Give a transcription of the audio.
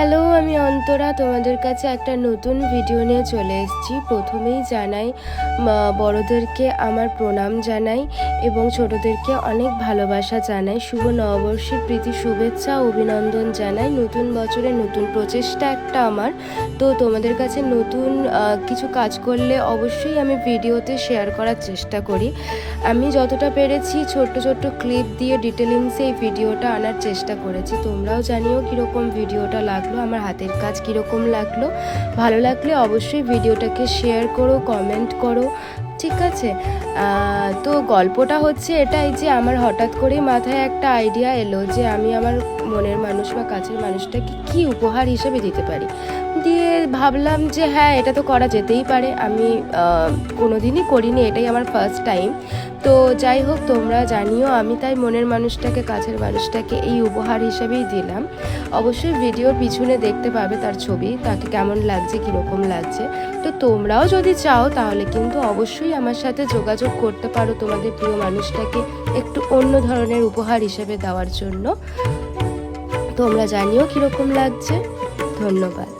Hello, আমি অন্তরা তোমাদের কাছে একটা নতুন ভিডিও নিয়ে চলে এসেছি। প্রথমেই জানাই বড়োদেরকে আমার প্রণাম জানাই এবং ছোটোদেরকে অনেক ভালোবাসা জানাই। শুভ নববর্ষের প্রীতি শুভেচ্ছা অভিনন্দন জানাই। নতুন বছরে নতুন প্রচেষ্টা একটা আমার। তো তোমাদের কাছে নতুন কিছু কাজ করলে অবশ্যই আমি ভিডিওতে শেয়ার করার চেষ্টা করি। আমি যতটা পেরেছি ছোট্ট ছোট্ট ক্লিপ দিয়ে ডিটেলিংসে এই ভিডিওটা আনার চেষ্টা করেছি। তোমরাও জানিও কীরকম ভিডিওটা লাগলো, আমার হাতের কাজ কীরকম লাগলো। ভালো লাগলে অবশ্যই ভিডিওটাকে শেয়ার করো, কমেন্ট করো, ঠিক আছে? তো গল্পটা হচ্ছে এটাই যে আমার হঠাৎ করেই মাথায় একটা আইডিয়া এলো যে আমি আমার মনের মানুষ বা কাছের মানুষটাকে কী উপহার হিসেবে দিতে পারি। দিয়ে ভাবলাম যে হ্যাঁ, এটা তো করা যেতেই পারে। আমি কোনোদিনই করিনি, এটাই আমার ফার্স্ট টাইম। তো যাই হোক, তোমরা জানিও। আমি তাই মনের মানুষটাকে, কাছের মানুষটাকে এই উপহার হিসেবেই দিলাম। অবশ্যই ভিডিওর পিছনে দেখতে পাবে তার ছবি, তাকে কেমন লাগছে, কীরকম লাগছে। তো তোমরাও যদি চাও তাহলে কিন্তু অবশ্যই আমার সাথে যোগাযোগ করতে পারো তোমাদের প্রিয় মানুষটাকে একটু অন্য ধরনের উপহার হিসেবে দেওয়ার জন্য। তোমরা জানিও কীরকম লাগছে। ধন্যবাদ।